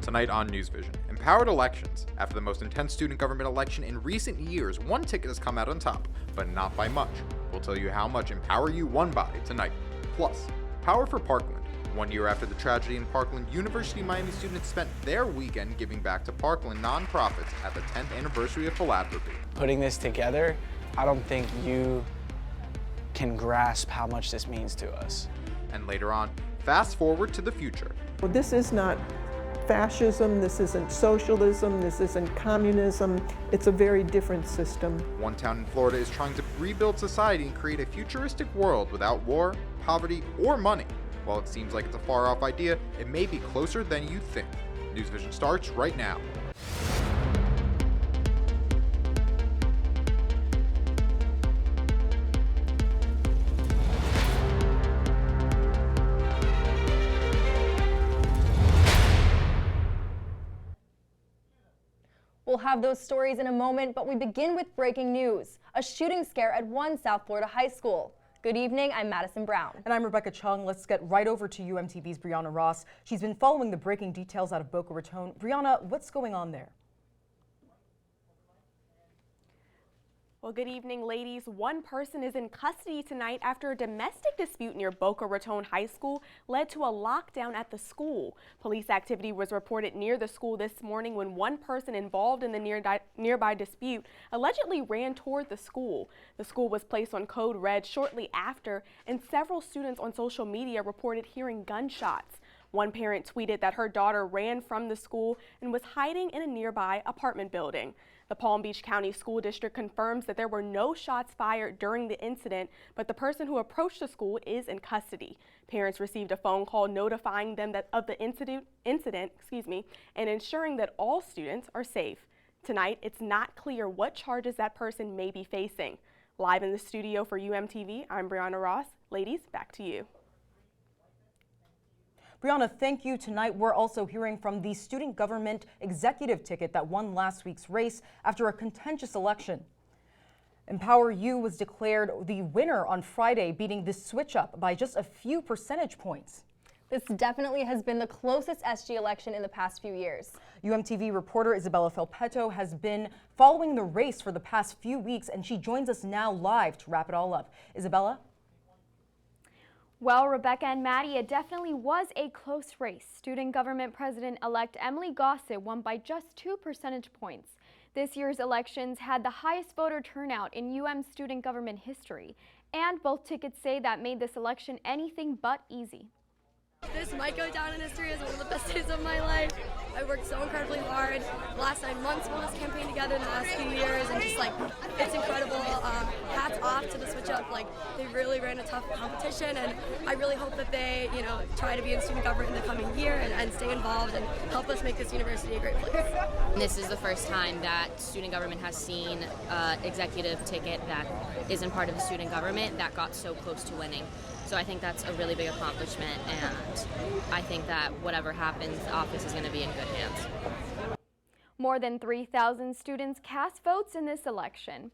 Tonight on NewsVision, empowered elections. After the most intense student government election in recent years, one ticket has come out on top, but not by much. We'll tell you how much Empower You won by tonight. Plus, Power for Parkland. 1 year after the tragedy in Parkland, University of Miami students spent their weekend giving back to Parkland nonprofits at the 10th anniversary of philanthropy. Putting this together, I don't think you can grasp how much this means to us. And later on, fast forward to the future. Well, this is not fascism, this isn't socialism, this isn't communism. It's a very different system. One town in Florida is trying to rebuild society and create a futuristic world without war, poverty, or money. While it seems like it's a far-off idea, it may be closer than you think. NewsVision starts right now. We'll have those stories in a moment, but we begin with breaking news. A shooting scare at one South Florida high school. Good evening, I'm Madison Brown. And I'm Rebecca Chung. Let's get right over to UMTV's Brianna Ross. She's been following the breaking details out of Boca Raton. Brianna, what's going on there? Well, good evening, ladies. One person is in custody tonight after a domestic dispute near Boca Raton High School led to a lockdown at the school. Police activity was reported near the school this morning when one person involved in the nearby dispute allegedly ran toward the school. The school was placed on code red shortly after, and several students on social media reported hearing gunshots. One parent tweeted that her daughter ran from the school and was hiding in a nearby apartment building. The Palm Beach County School District confirms that there were no shots fired during the incident, but the person who approached the school is in custody. Parents received a phone call notifying them of the incident, and ensuring that all students are safe. Tonight, it's not clear what charges that person may be facing. Live in the studio for UMTV, I'm Brianna Ross. Ladies, back to you. Brianna, thank you. Tonight, we're also hearing from the student government executive ticket that won last week's race after a contentious election. Empower You was declared the winner on Friday, beating the switch up by just a few percentage points. This definitely has been the closest SG election in the past few years. UMTV reporter Isabella Felpetto has been following the race for the past few weeks, and she joins us now live to wrap it all up. Isabella? Well, Rebecca and Maddie, it definitely was a close race. Student government president-elect Emily Gossett won by just 2 percentage points. This year's elections had the highest voter turnout in UM student government history, and both tickets say that made this election anything but easy. This might go down in history as one of the best days of my life. I worked so incredibly hard. The last 9 months put this campaign together in the last few years, and just it's incredible. Hats off to the switch up. They really ran a tough competition, and I really hope that they, try to be in student government in the coming year and stay involved and help us make this university a great place. This is the first time that student government has seen an executive ticket that isn't part of the student government that got so close to winning. So I think that's a really big accomplishment, and I think that whatever happens, the office is going to be in good hands. More than 3,000 students cast votes in this election.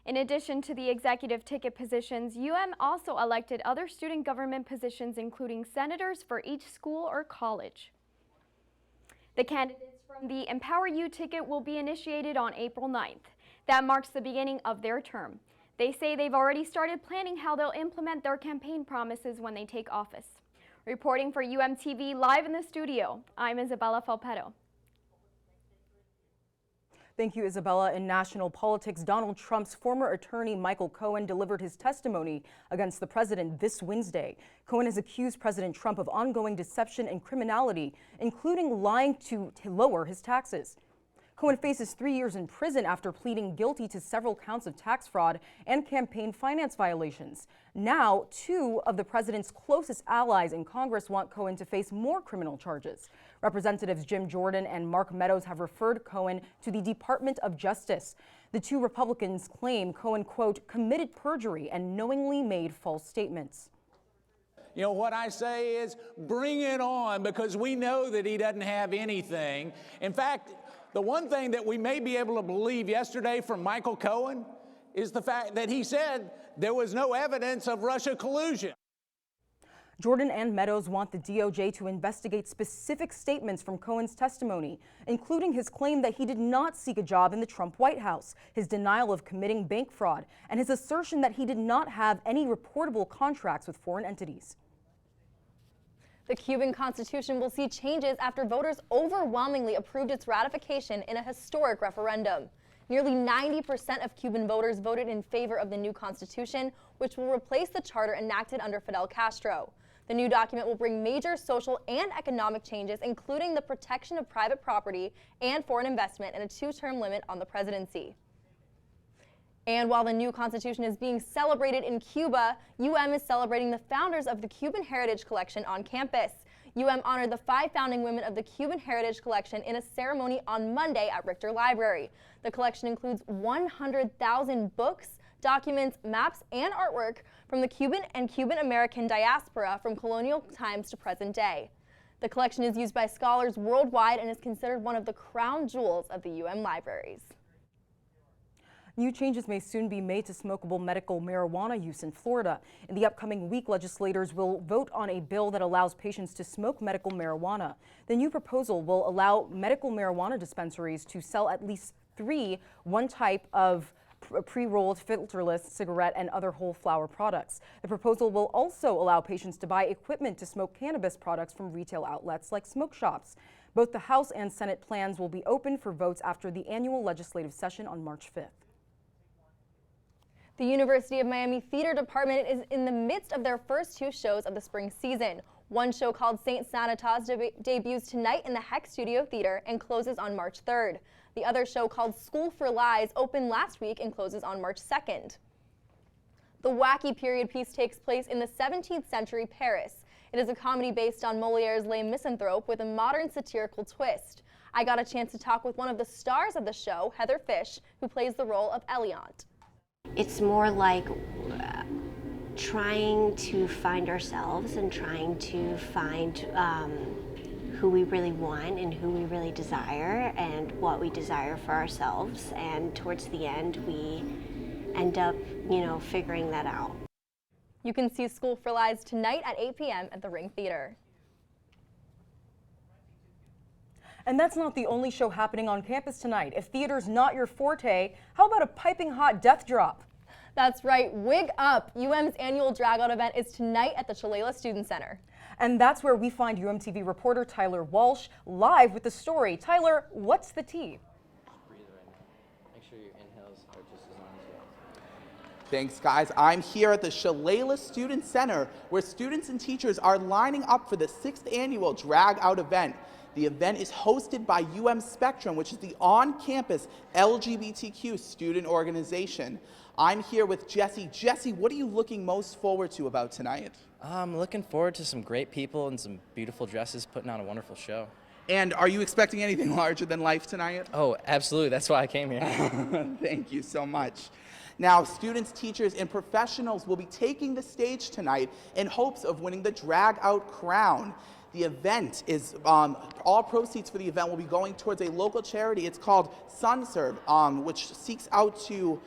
In addition to the executive ticket positions, UM also elected other student government positions, including senators for each school or college. The candidates from the Empower You ticket will be initiated on April 9th. That marks the beginning of their term. They say they've already started planning how they'll implement their campaign promises when they take office. Reporting for UMTV live in the studio, I'm Isabella Felpetto. Thank you, Isabella. In national politics, Donald Trump's former attorney Michael Cohen delivered his testimony against the president this Wednesday. Cohen has accused President Trump of ongoing deception and criminality, including lying to lower his taxes. Cohen faces 3 years in prison after pleading guilty to several counts of tax fraud and campaign finance violations. Now, 2 of the president's closest allies in Congress want Cohen to face more criminal charges. Representatives Jim Jordan and Mark Meadows have referred Cohen to the Department of Justice. The 2 Republicans claim Cohen, quote, committed perjury and knowingly made false statements. What I say is bring it on, because we know that he doesn't have anything. In fact, the one thing that we may be able to believe yesterday from Michael Cohen is the fact that he said there was no evidence of Russia collusion. Jordan and Meadows want the DOJ to investigate specific statements from Cohen's testimony, including his claim that he did not seek a job in the Trump White House, his denial of committing bank fraud, and his assertion that he did not have any reportable contracts with foreign entities. The Cuban Constitution will see changes after voters overwhelmingly approved its ratification in a historic referendum. Nearly 90% of Cuban voters voted in favor of the new constitution, which will replace the charter enacted under Fidel Castro. The new document will bring major social and economic changes, including the protection of private property and foreign investment and a 2-term limit on the presidency. And while the new constitution is being celebrated in Cuba, UM is celebrating the founders of the Cuban Heritage Collection on campus. UM honored the 5 founding women of the Cuban Heritage Collection in a ceremony on Monday at Richter Library. The collection includes 100,000 books, documents, maps, and artwork from the Cuban and Cuban American diaspora from colonial times to present day. The collection is used by scholars worldwide and is considered one of the crown jewels of the UM libraries. New changes may soon be made to smokable medical marijuana use in Florida. In the upcoming week, legislators will vote on a bill that allows patients to smoke medical marijuana. The new proposal will allow medical marijuana dispensaries to sell at least 3 one type of pre-rolled, filterless cigarette and other whole flower products. The proposal will also allow patients to buy equipment to smoke cannabis products from retail outlets like smoke shops. Both the House and Senate plans will be open for votes after the annual legislative session on March 5th. The University of Miami Theater Department is in the midst of their first 2 shows of the spring season. One show called Saint Sanitas debuts tonight in the Heck Studio Theater and closes on March 3rd. The other show called School for Lies opened last week and closes on March 2nd. The wacky period piece takes place in the 17th century Paris. It is a comedy based on Moliere's Les Misanthropes with a modern satirical twist. I got a chance to talk with one of the stars of the show, Heather Fish, who plays the role of Eliant. It's more like trying to find ourselves and trying to find who we really want and who we really desire and what we desire for ourselves. And towards the end, we end up, figuring that out. You can see School for Lies tonight at 8 p.m. at the Ring Theater. And that's not the only show happening on campus tonight. If theater's not your forte, how about a piping hot death drop? That's right, Wig Up! UM's annual drag-out event is tonight at the Shalala Student Center. And that's where we find UMTV reporter Tyler Walsh live with the story. Tyler, what's the tea? Just breathe right now. Make sure your inhales are just as long as your exhales. Thanks, guys. I'm here at the Shalala Student Center, where students and teachers are lining up for the 6th annual Drag Out event. The event is hosted by UM Spectrum, which is the on-campus LGBTQ student organization. I'm here with Jesse. Jesse, what are you looking most forward to about tonight? I'm looking forward to some great people and some beautiful dresses putting on a wonderful show. And are you expecting anything larger than life tonight? Oh, absolutely. That's why I came here. Thank you so much. Now, students, teachers, and professionals will be taking the stage tonight in hopes of winning the Drag Out crown. The event is, all proceeds for the event will be going towards a local charity. It's called SunServe, which seeks out to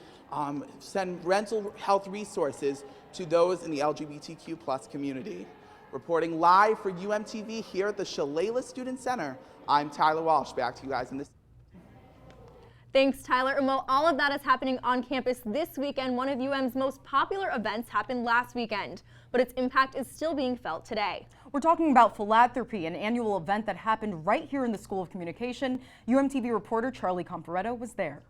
send mental health resources to those in the LGBTQ plus community. Reporting live for UMTV here at the Shalala Student Center, I'm Tyler Walsh. Back to you guys in this. Thanks, Tyler. And while all of that is happening on campus this weekend, one of UM's most popular events happened last weekend, but its impact is still being felt today. We're talking about Philanthropy, an annual event that happened right here in the School of Communication. UMTV reporter Charlie Comparetto was there.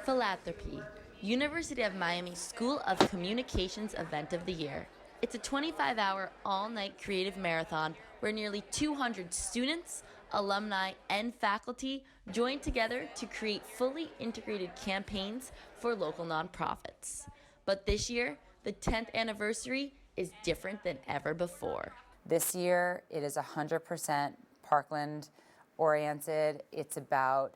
Philanthropy, University of Miami School of Communications event of the year. It's a 25-hour all-night creative marathon where nearly 200 students, alumni, and faculty join together to create fully integrated campaigns for local nonprofits. But this year, the 10th anniversary is different than ever before. This year, it is 100% Parkland oriented. It's about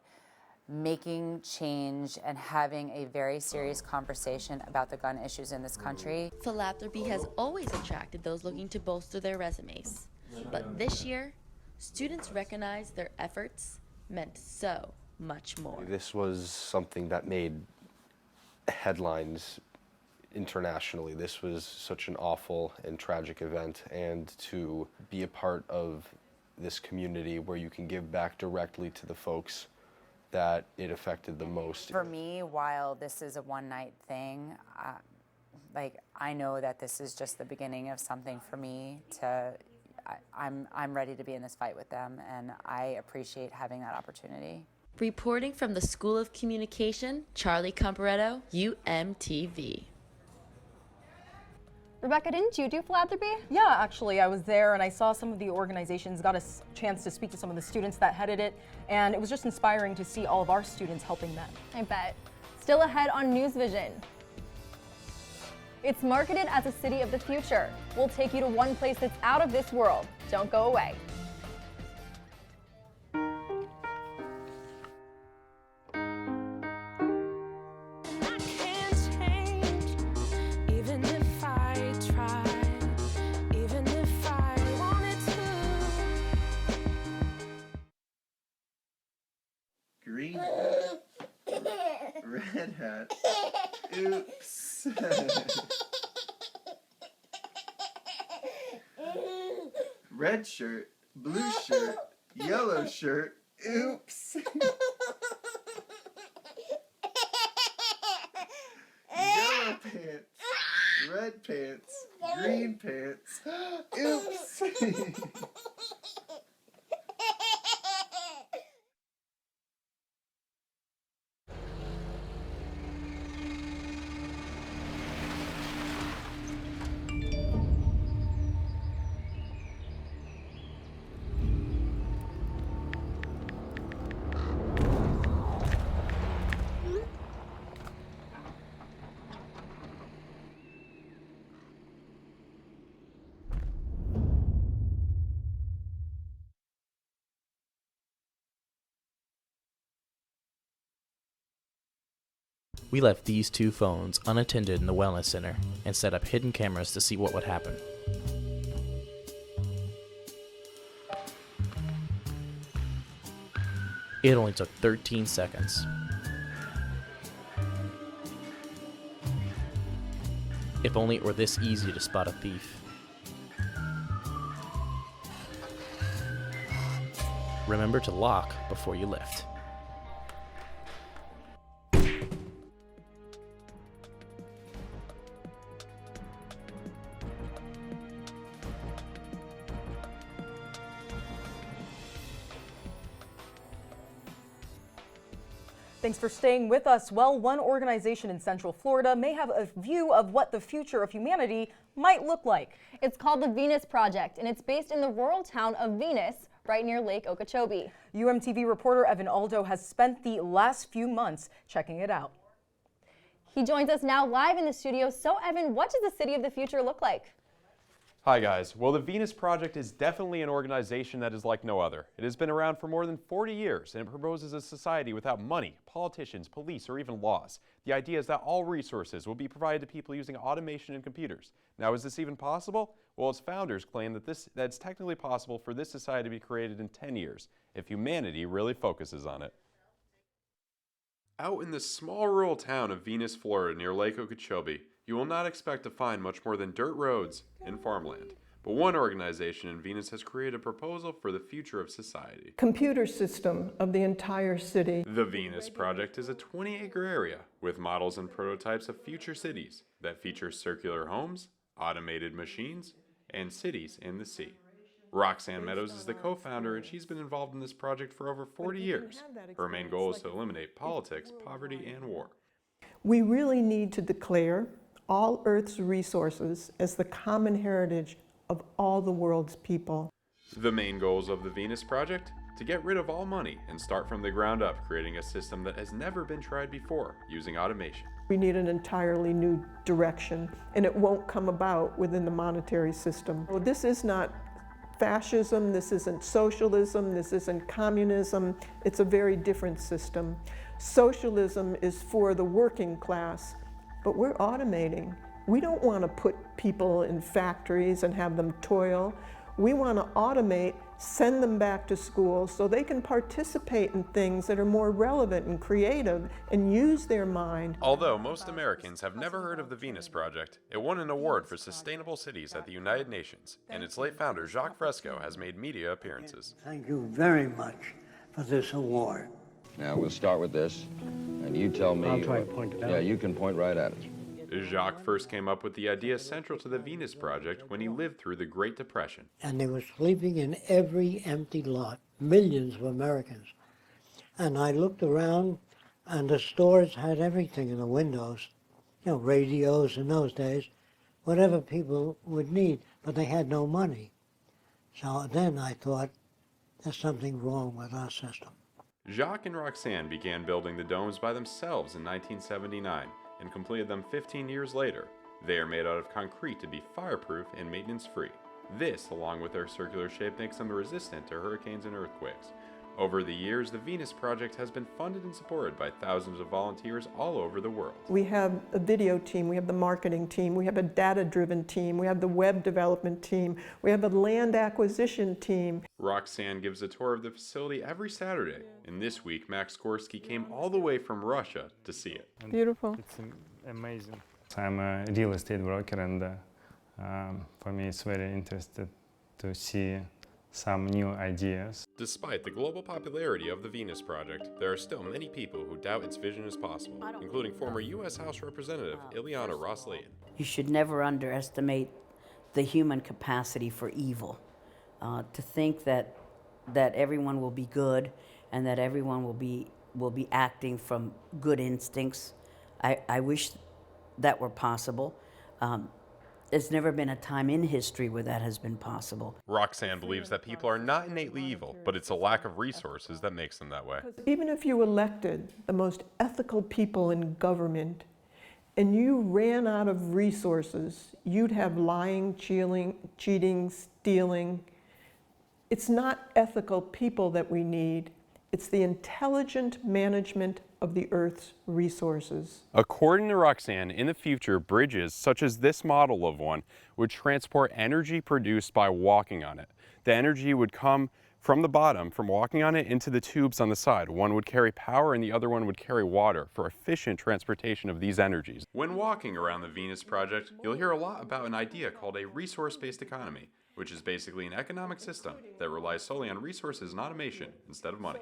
making change and having a very serious conversation about the gun issues in this country. Philanthropy has always attracted those looking to bolster their resumes. But this year, students recognized their efforts meant so much more. This was something that made headlines internationally. This was such an awful and tragic event, and to be a part of this community where you can give back directly to the folks that it affected the most. For me, while this is a one-night thing, I know that this is just the beginning of something for me to, I'm ready to be in this fight with them, and I appreciate having that opportunity. Reporting from the School of Communication, Charlie Comparetto, UMTV. Rebecca, didn't you do philanthropy? Yeah, actually, I was there and I saw some of the organizations, got a chance to speak to some of the students that headed it, and it was just inspiring to see all of our students helping them. I bet. Still ahead on NewsVision. It's marketed as a city of the future. We'll take you to one place that's out of this world. Don't go away. Green hat, red hat, oops. Red shirt, blue shirt, yellow shirt, oops. Yellow pants, red pants, green pants, oops. We left these two phones unattended in the wellness center and set up hidden cameras to see what would happen. It only took 13 seconds. If only it were this easy to spot a thief. Remember to lock before you lift. Thanks for staying with us. Well, one organization in Central Florida may have a view of what the future of humanity might look like. It's called the Venus Project, and it's based in the rural town of Venus, right near Lake Okeechobee. UMTV reporter Evan Aldo has spent the last few months checking it out. He joins us now live in the studio. So, Evan, what does the city of the future look like? Hi guys. Well, the Venus Project is definitely an organization that is like no other. It has been around for more than 40 years and it proposes a society without money, politicians, police, or even laws. The idea is that all resources will be provided to people using automation and computers. Now, is this even possible? Well, its founders claim that it's technically possible for this society to be created in 10 years if humanity really focuses on it. Out in the small rural town of Venus, Florida, near Lake Okeechobee, you will not expect to find much more than dirt roads and farmland. But one organization in Venus has created a proposal for the future of society. Computer system of the entire city. The Venus Project is a 20-acre area with models and prototypes of future cities that feature circular homes, automated machines, and cities in the sea. Roxanne Meadows is the co-founder, and she's been involved in this project for over 40 years. Her main goal is to eliminate politics, poverty, and war. We really need to declare all Earth's resources as the common heritage of all the world's people. The main goals of the Venus Project? To get rid of all money and start from the ground up, creating a system that has never been tried before, using automation. We need an entirely new direction, and it won't come about within the monetary system. Well, this is not fascism, this isn't socialism, this isn't communism. It's a very different system. Socialism is for the working class, but we're automating. We don't want to put people in factories and have them toil. We want to automate send them back to school so they can participate in things that are more relevant and creative and use their mind. Although most Americans have never heard of the Venus Project, it won an award for sustainable cities at the United Nations, and its late founder, Jacques Fresco, has made media appearances. Thank you very much for this award. Now we'll start with this, and you tell me. I'll try to point it out. Yeah, you can point right at it. Jacques first came up with the idea central to the Venus Project when he lived through the Great Depression. And they were sleeping in every empty lot, millions of Americans. And I looked around, and the stores had everything in the windows, you know, radios in those days, whatever people would need, but they had no money. So then I thought, there's something wrong with our system. Jacques and Roxanne began building the domes by themselves in 1979 and completed them 15 years later. They are made out of concrete to be fireproof and maintenance-free. This, along with their circular shape, makes them resistant to hurricanes and earthquakes. Over the years, the Venus Project has been funded and supported by thousands of volunteers all over the world. We have a video team, we have the marketing team, we have a data-driven team, we have the web development team, we have a land acquisition team. Roxanne gives a tour of the facility every Saturday, and this week Max Gorski came all the way from Russia to see it. Beautiful. It's amazing. I'm a real estate broker, and for me it's very interesting to see some new ideas. Despite the global popularity of the Venus Project, there are still many people who doubt its vision is possible, including former U.S. House Representative Ileana Ros-Lehtinen. You should never underestimate the human capacity for evil. To think that everyone will be good and that everyone will be acting from good instincts. I wish that were possible. There's never been a time in history where that has been possible. Roxanne believes that people are not innately evil, but it's a lack of resources that makes them that way. Even if you elected the most ethical people in government and you ran out of resources, you'd have lying, cheating, stealing. It's not ethical people that we need. It's the intelligent management of the Earth's resources. According to Roxanne, in the future, bridges, such as this model of one, would transport energy produced by walking on it. The energy would come from the bottom, from walking on it, into the tubes on the side. One would carry power and the other one would carry water for efficient transportation of these energies. When walking around the Venus Project, you'll hear a lot about an idea called a resource-based economy, which is basically an economic system that relies solely on resources and automation instead of money.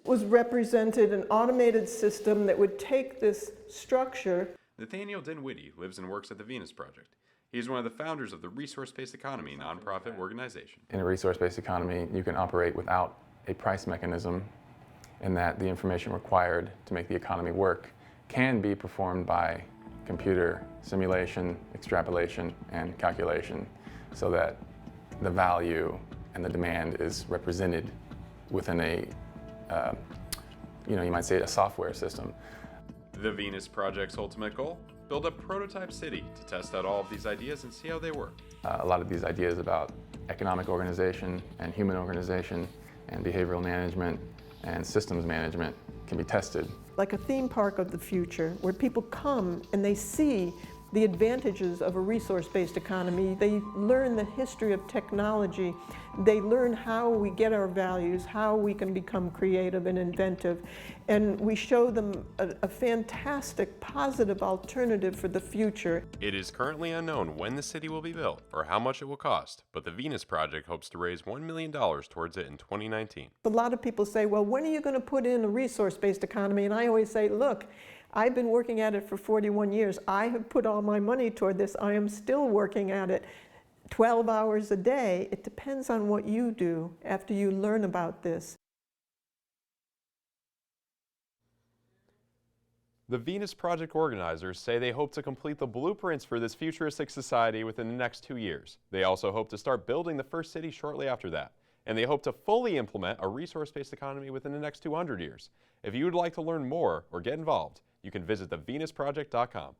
Was represented an automated system that would take this structure. Nathaniel Dinwiddie lives and works at the Venus Project. He's one of the founders of the Resource-Based Economy nonprofit organization. In a resource-based economy, you can operate without a price mechanism, in that the information required to make the economy work can be performed by computer simulation, extrapolation, and calculation, so that the value and the demand is represented within a you might say a software system. The Venus Project's ultimate goal? Build a prototype city to test out all of these ideas and see how they work. A lot of these ideas about economic organization and human organization and behavioral management and systems management can be tested. Like a theme park of the future, where people come and they see the advantages of a resource-based economy. They learn the history of technology. They learn how we get our values, how we can become creative and inventive. And we show them a fantastic, positive alternative for the future. It is currently unknown when the city will be built or how much it will cost, but the Venus Project hopes to raise $1 million towards it in 2019. A lot of people say, well, when are you going to put in a resource-based economy? And I always say, look, I've been working at it for 41 years. I have put all my money toward this. I am still working at it 12 hours a day. It depends on what you do after you learn about this. The Venus Project organizers say they hope to complete the blueprints for this futuristic society within the next 2 years. They also hope to start building the first city shortly after that. And they hope to fully implement a resource-based economy within the next 200 years. If you would like to learn more or get involved, you can visit thevenusproject.com.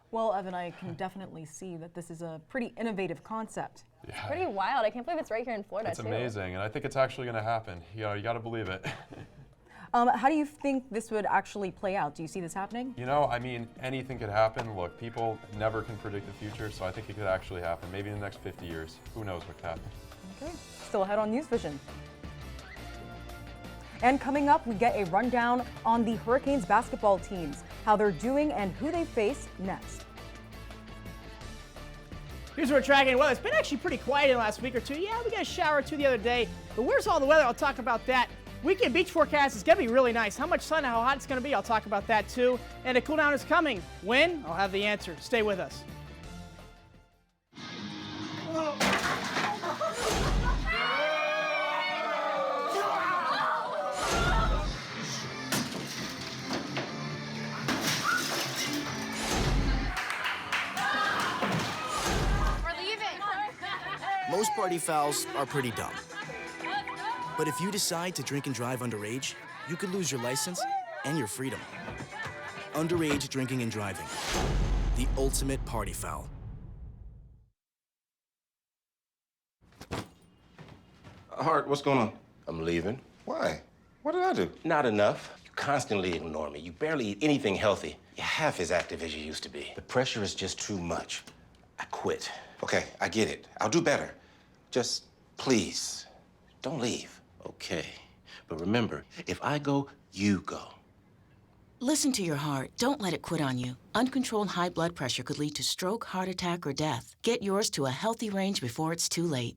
Well, Evan, I can definitely see that this is a pretty innovative concept. It's pretty wild. I can't believe it's right here in Florida, It's amazing, and I think it's actually going to happen. You got to believe it. How do you think this would actually play out? Do you see this happening? You know, I mean, anything could happen. Look, people never can predict the future, so I think it could actually happen. Maybe in the next 50 years. Who knows what could happen. Okay, still ahead on NewsVision. And coming up, we get a rundown on the Hurricanes basketball teams, how they're doing and who they face next. Here's what we're tracking. Well, it's been actually pretty quiet in the last week or two. Yeah, we got a shower or two the other day. But where's all the weather? I'll talk about that. Weekend beach forecast is going to be really nice. How much sun and how hot it's going to be, I'll talk about that too. And a cool down is coming. When? I'll have the answer. Stay with us. Most party fouls are pretty dumb. But if you decide to drink and drive underage, you could lose your license and your freedom. Underage drinking and driving. The ultimate party foul. Hart, what's going on? I'm leaving. Why? What did I do? Not enough. You constantly ignore me. You barely eat anything healthy. You're half as active as you used to be. The pressure is just too much. I quit. Okay, I get it. I'll do better. Just, please, don't leave. Okay, but remember, if I go, you go. Listen to your heart. Don't let it quit on you. Uncontrolled high blood pressure could lead to stroke, heart attack, or death. Get yours to a healthy range before it's too late.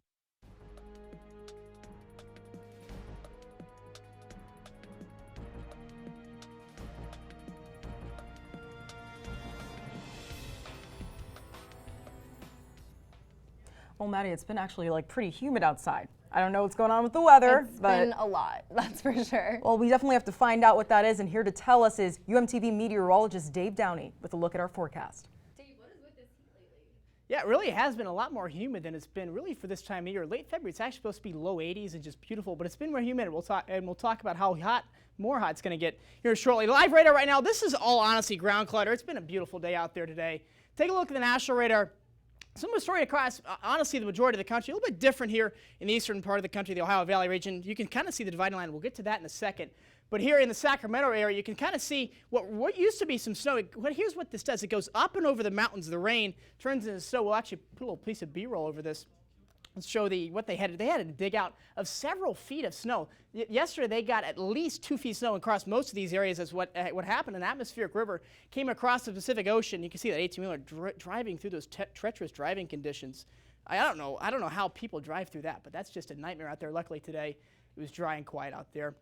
Well, Maddie, it's been actually like pretty humid outside. I don't know what's going on with the weather, It's but been a lot, that's for sure. Well, we definitely have to find out what that is, and here to tell us is UMTV meteorologist Dave Downey with a look at our forecast. Yeah, it really has been a lot more humid than it's been really for this time of year. Late February, it's actually supposed to be low 80s and just beautiful, but it's been more humid. We'll talk about how more hot it's going to get here shortly. Live radar right now. This is all honestly ground clutter. It's been a beautiful day out there today. Take a look at the national radar. Similar story across, honestly, the majority of the country. A little bit different here in the eastern part of the country, the Ohio Valley region. You can kind of see the dividing line. We'll get to that in a second. But here in the Sacramento area, you can kind of see what used to be some snow. Here's what this does. It goes up and over the mountains. The rain turns into snow. We'll actually put a little piece of B-roll over this. Let's show what they had. They had to dig out of several feet of snow. Yesterday, they got at least 2 feet of snow across most of these areas. As what happened. An atmospheric river came across the Pacific Ocean. You can see that 18-wheeler driving through those treacherous driving conditions. I don't know how people drive through that, but that's just a nightmare out there. Luckily today, it was dry and quiet out there.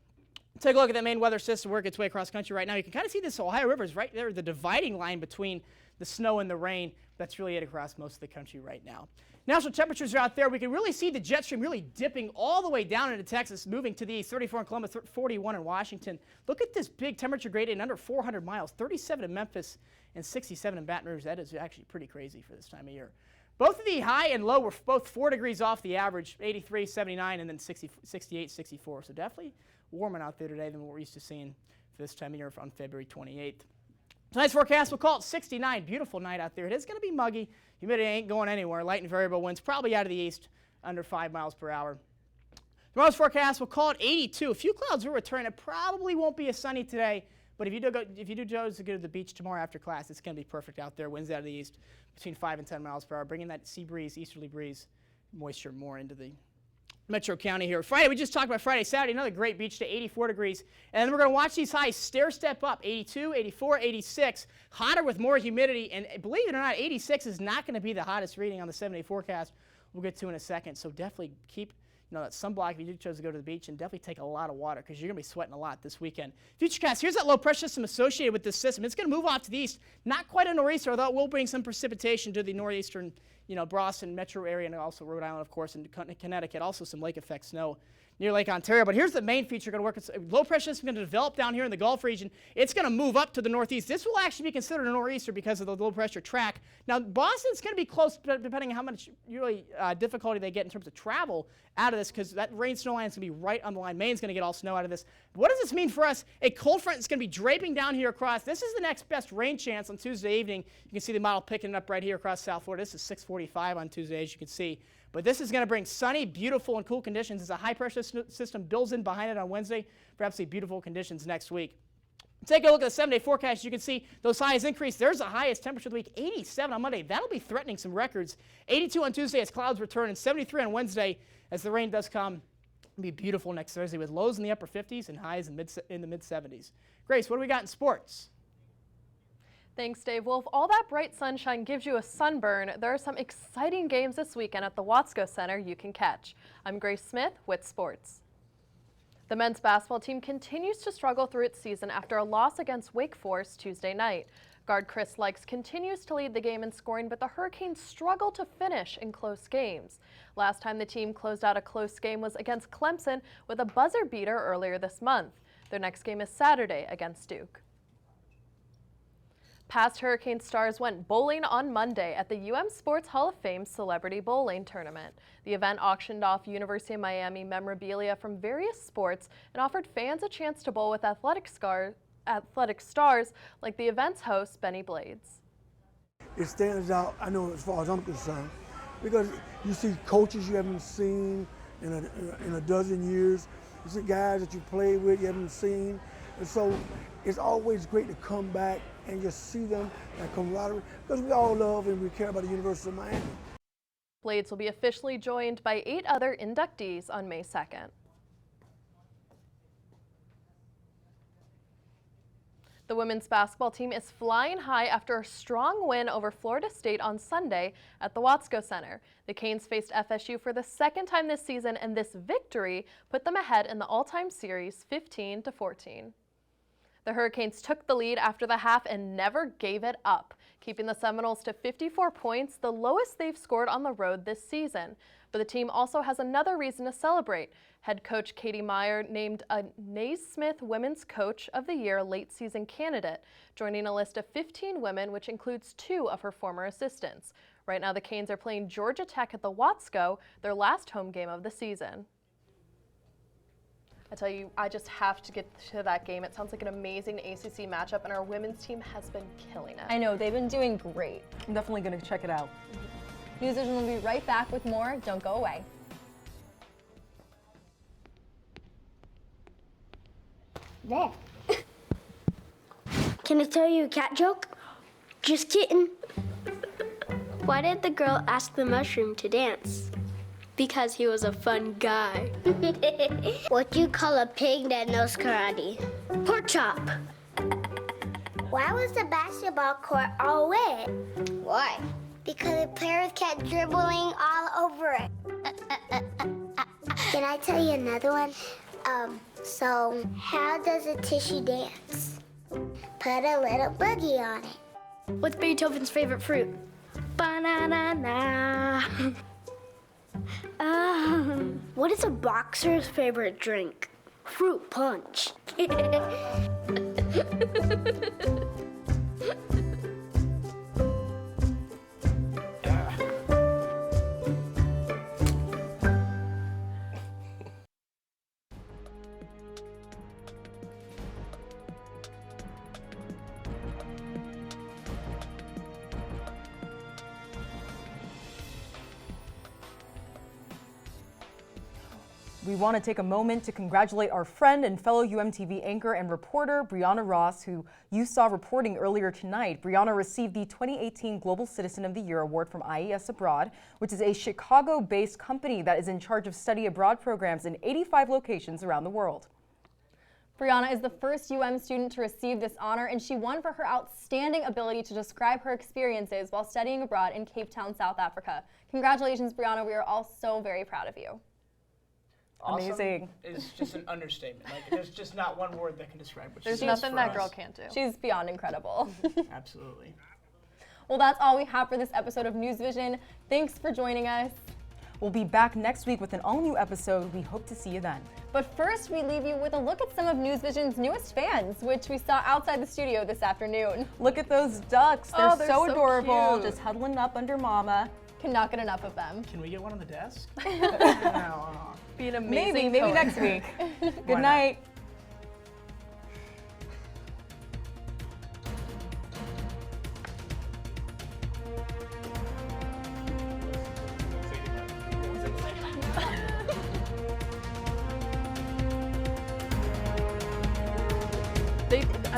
Take a look at the main weather system working its way across country right now. You can kind of see this Ohio River is right there, the dividing line between the snow and the rain. That's really it across most of the country right now. National temperatures are out there. We can really see the jet stream really dipping all the way down into Texas, moving to the east, 34 in Columbus, 41 in Washington. Look at this big temperature gradient under 400 miles, 37 in Memphis and 67 in Baton Rouge. That is actually pretty crazy for this time of year. Both of the high and low were both 4 degrees off the average, 83, 79, and then 60, 68, 64. So definitely warmer out there today than what we're used to seeing for this time of year on February 28th. Tonight's forecast, we'll call it 69. Beautiful night out there. It is going to be muggy. Humidity ain't going anywhere. Light and variable winds probably out of the east, under 5 miles per hour. Tomorrow's forecast, we'll call it 82. A few clouds will return. It probably won't be as sunny today, but if you do choose to go to the beach tomorrow after class, it's going to be perfect out there. Winds out of the east between 5 and 10 miles per hour, bringing that sea breeze, easterly breeze, moisture more into the Metro County here. Friday, we just talked about Friday, Saturday, another great beach day, 84 degrees. And then we're going to watch these highs stair step up, 82, 84, 86, hotter with more humidity. And believe it or not, 86 is not going to be the hottest reading on the 7-day forecast. We'll get to in a second. So definitely keep that sunblock if you do choose to go to the beach, and definitely take a lot of water because you're going to be sweating a lot this weekend. Futurecast, here's that low pressure system associated with this system. It's going to move off to the east. Not quite a nor'easter, although it will bring some precipitation to the northeastern, Boston metro area, and also Rhode Island, of course, and Connecticut. Also some lake effect snow near Lake Ontario. But here's the main feature going to work. It's a low pressure system going to develop down here in the Gulf region. It's going to move up to the northeast. This will actually be considered a nor'easter because of the low pressure track. Now, Boston's going to be close depending on how much difficulty they get in terms of travel out of this, because that rain snow line is going to be right on the line. Maine's going to get all snow out of this. What does this mean for us? A cold front is going to be draping down here across. This is the next best rain chance on Tuesday evening. You can see the model picking it up right here across South Florida. This is 6:45 on Tuesday, as you can see. But this is going to bring sunny, beautiful, and cool conditions as a high-pressure system builds in behind it on Wednesday for absolutely beautiful conditions next week. Take a look at the 7-day forecast. You can see those highs increase. There's the highest temperature of the week, 87 on Monday. That'll be threatening some records. 82 on Tuesday as clouds return, and 73 on Wednesday as the rain does come. It'll be beautiful next Thursday with lows in the upper 50s and highs in the mid-70s. Grace, what do we got in sports? Thanks, Dave. Well, if all that bright sunshine gives you a sunburn, there are some exciting games this weekend at the Watsco Center you can catch. I'm Grace Smith with sports. The men's basketball team continues to struggle through its season after a loss against Wake Forest Tuesday night. Guard Chris Likes continues to lead the game in scoring, but the Hurricanes struggle to finish in close games. Last time the team closed out a close game was against Clemson with a buzzer beater earlier this month. Their next game is Saturday against Duke. Past Hurricane stars went bowling on Monday at the Sports Hall of Fame Celebrity Bowling Tournament. The event auctioned off University of Miami memorabilia from various sports and offered fans a chance to bowl with athletic stars like the event's host, Benny Blades. It stands out, I know, as far as I'm concerned, because you see coaches you haven't seen in a dozen years. You see guys that you play with you haven't seen. And so it's always great to come back and just see them, that camaraderie, because we all love and we care about the University of Miami. Blades will be officially joined by 8 other inductees on May 2nd. The women's basketball team is flying high after a strong win over Florida State on Sunday at the Watsco Center. The Canes faced FSU for the second time this season, and this victory put them ahead in the all-time series 15-14. The Hurricanes took the lead after the half and never gave it up, keeping the Seminoles to 54 points, the lowest they've scored on the road this season. But the team also has another reason to celebrate. Head coach Katie Meyer named a Naismith Women's Coach of the Year late season candidate, joining a list of 15 women, which includes 2 of her former assistants. Right now, the Canes are playing Georgia Tech at the Watsco, their last home game of the season. I tell you, I just have to get to that game. It sounds like an amazing ACC matchup, and our women's team has been killing it. I know, they've been doing great. I'm definitely going to check it out. NewsVision will be right back with more. Don't go away. There. Can I tell you a cat joke? Just kidding. Why did the girl ask the mushroom to dance? Because he was a fun guy. What do you call a pig that knows karate? Pork chop. Why was the basketball court all wet? Why? Because the players kept dribbling all over it. Can I tell you another one? So how does a tissue dance? Put a little boogie on it. What's Beethoven's favorite fruit? Banana. What is a boxer's favorite drink? Fruit punch. We want to take a moment to congratulate our friend and fellow UMTV anchor and reporter, Brianna Ross, who you saw reporting earlier tonight. Brianna received the 2018 Global Citizen of the Year Award from IES Abroad, which is a Chicago-based company that is in charge of study abroad programs in 85 locations around the world. Brianna is the first UM student to receive this honor, and she won for her outstanding ability to describe her experiences while studying abroad in Cape Town, South Africa. Congratulations, Brianna. We are all so very proud of you. Awesome Amazing. Is just an understatement. Like, there's just not one word that can describe what There's she does nothing for that us. girl can't do. She's beyond incredible. Absolutely. Well, that's all we have for this episode of NewsVision. Thanks for joining us. We'll be back next week with an all-new episode. We hope to see you then. But first, we leave you with a look at some of NewsVision's newest fans, which we saw outside the studio this afternoon. Look at those ducks. They're so adorable, cute. just huddling up under mama. Cannot get enough of them. Can we get one on the desk? Be an amazing Maybe coworker. next week. Good night.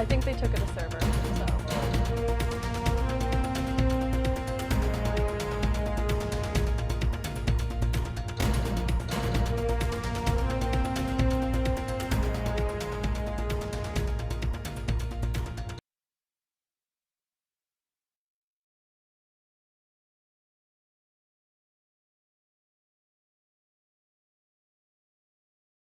I think they took it